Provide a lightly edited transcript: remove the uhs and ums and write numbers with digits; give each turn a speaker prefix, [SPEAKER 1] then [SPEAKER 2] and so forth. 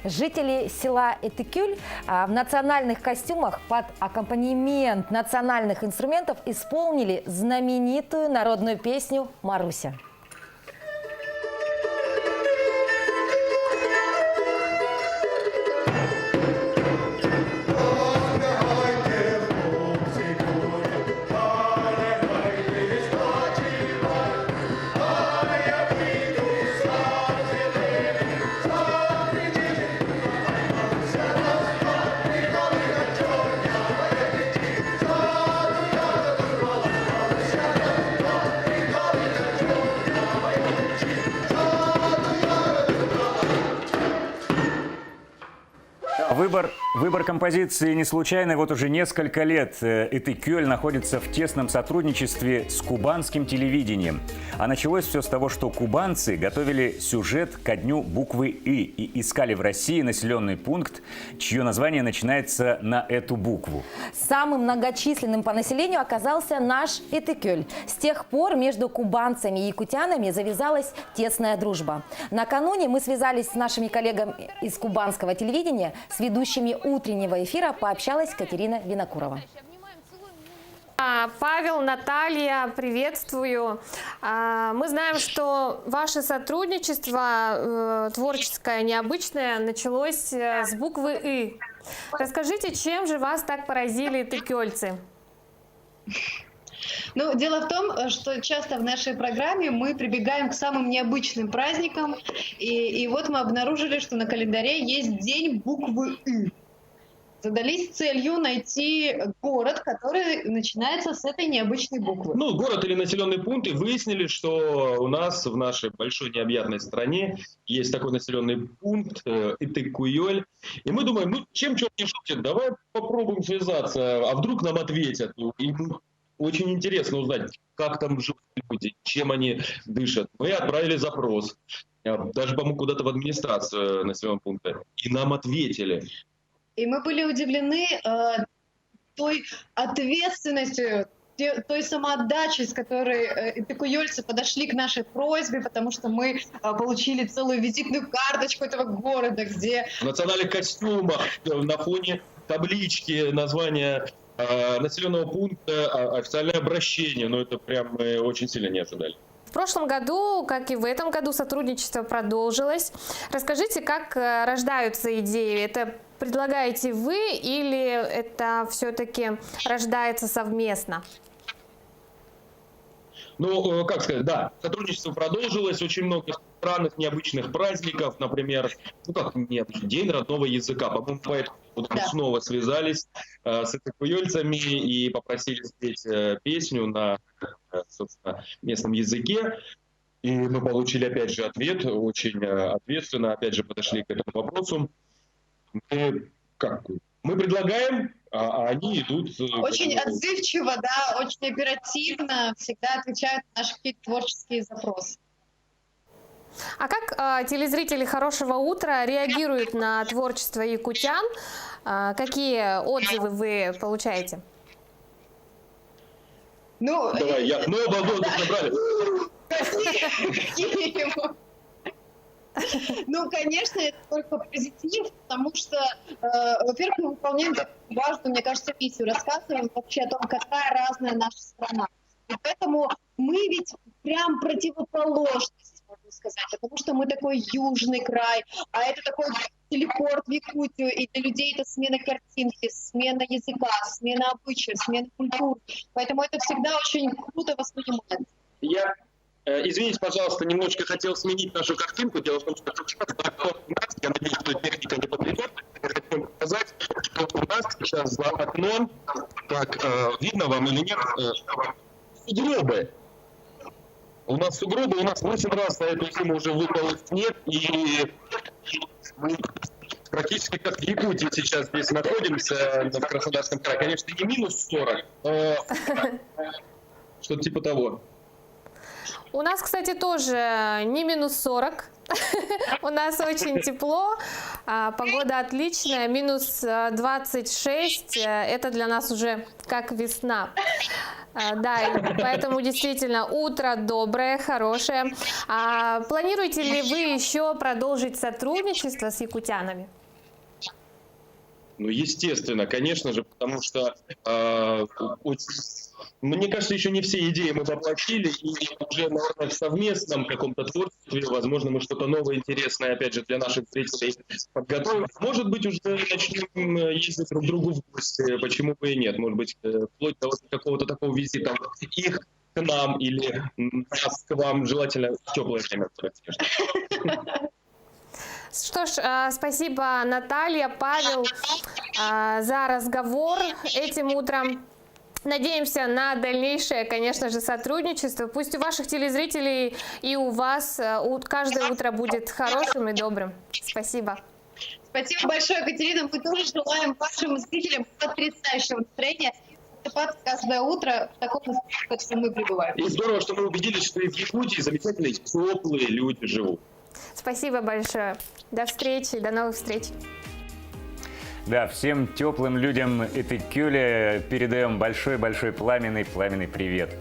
[SPEAKER 1] Жители села Этыкюль в национальных костюмах под аккомпанемент национальных инструментов исполнили знаменитую народную песню «Маруся».
[SPEAKER 2] Выбор композиции не случайный. Вот уже несколько лет Этыкюль находится в тесном сотрудничестве с кубанским телевидением. А началось все с того, что кубанцы готовили сюжет ко дню буквы «И» и искали в России населенный пункт, чье название начинается на эту букву.
[SPEAKER 1] Самым многочисленным по населению оказался наш Этыкюль. С тех пор между кубанцами и якутянами завязалась тесная дружба. Накануне мы связались с нашими коллегами из кубанского телевидения. С ведущими утреннего эфира пообщалась Катерина Винокурова.
[SPEAKER 3] Павел, Наталья, приветствую. Мы знаем, что ваше сотрудничество творческое, необычное, началось с буквы «И». Расскажите, чем же вас так поразили этыкюльцы?
[SPEAKER 4] Ну, дело в том, что часто в нашей программе мы прибегаем к самым необычным праздникам, и вот мы обнаружили, что на календаре есть день буквы «И». Задались целью найти город, который начинается с этой необычной буквы.
[SPEAKER 5] Ну, город или населенный пункт, и выяснили, что у нас в нашей большой необъятной стране есть такой населенный пункт Этыкюль. И мы думаем, ну, чем черт не шутит, давай попробуем связаться, а вдруг нам ответят. И очень интересно узнать, как там живут люди, чем они дышат. Мы отправили запрос, даже, по-моему, куда-то в администрацию населенного пункта, и нам ответили.
[SPEAKER 4] И мы были удивлены той ответственностью, той самоотдачей, с которой этыкюльцы подошли к нашей просьбе, потому что мы получили целую визитную карточку этого города, где...
[SPEAKER 5] В национальных костюмах, на фоне таблички, названия населенного пункта, официальное обращение. Но это прям мы очень сильно не ожидали.
[SPEAKER 3] В прошлом году, как и в этом году, сотрудничество продолжилось. Расскажите, как рождаются идеи? Это предлагаете вы или это все-таки рождается совместно?
[SPEAKER 5] Ну, как сказать, да, сотрудничество продолжилось, очень много странных, необычных праздников, например, ну как необычный, День родного языка. По-моему, поэтому мы снова связались с этыкюльцами и попросили спеть песню на, собственно, местном языке. И мы получили, опять же, ответ, очень ответственно, опять же, подошли к этому вопросу. Мы предлагаем, а они идут...
[SPEAKER 4] Очень отзывчиво, да, очень оперативно, всегда отвечают на наши какие-то творческие запросы.
[SPEAKER 3] А как телезрители «Хорошего утра» реагируют на творчество якутян? Какие отзывы вы получаете?
[SPEAKER 4] Ну,
[SPEAKER 5] давай, я много воздуха набрали.
[SPEAKER 4] Ну, конечно, это только позитив, потому что, во-первых, мы выполняем важную, мне кажется, миссию, рассказываем вообще о том, какая разная наша страна. И поэтому мы ведь прям противоположность, можно сказать, потому что мы такой южный край, а это такой телепорт в Якутию, и для людей это смена картинки, смена языка, смена обычаев, смена культуры. Поэтому это всегда очень круто воспринимается.
[SPEAKER 5] Извините, пожалуйста, немножечко хотел сменить нашу картинку. Дело в том, что я надеюсь, что техника не подведет. Я хотел показать, что у нас сейчас за окном, так, видно вам или нет, сугробы. У нас сугробы, у нас 8 раз на эту зиму уже выпал снег, и мы практически как в Якутии сейчас здесь находимся, в Краснодарском крае. Конечно, не минус 40, но что-то типа того.
[SPEAKER 3] У нас, кстати, тоже не минус 40. У нас очень тепло, погода отличная, минус 26. Это для нас уже как весна. Да, и поэтому действительно утро доброе, хорошее. Планируете ли вы еще продолжить сотрудничество с якутянами?
[SPEAKER 5] Ну, естественно, конечно же, потому что, мне кажется, еще не все идеи мы воплотили, и уже, наверное, в совместном каком-то творчестве, возможно, мы что-то новое, интересное, опять же, для наших зрителей подготовим. Может быть, уже начнем ездить друг к другу в гости, почему бы и нет. Может быть, вплоть до какого-то такого визита их к нам или нас к вам, желательно в теплое время, конечно.
[SPEAKER 3] Что ж, спасибо, Наталья, Павел, за разговор этим утром. Надеемся на дальнейшее, конечно же, сотрудничество. Пусть у ваших телезрителей и у вас каждое утро будет хорошим и добрым. Спасибо.
[SPEAKER 4] Спасибо большое, Екатерина. Мы тоже желаем вашим зрителям потрясающего настроения. Просыпаться каждое утро в таком настроении, в котором мы пребываем.
[SPEAKER 5] И здорово, что мы убедились, что и в Якутии замечательные, теплые люди живут.
[SPEAKER 3] Спасибо большое. До встречи, до новых встреч.
[SPEAKER 2] Да, всем теплым людям Итыкюля передаем большой-большой пламенный привет.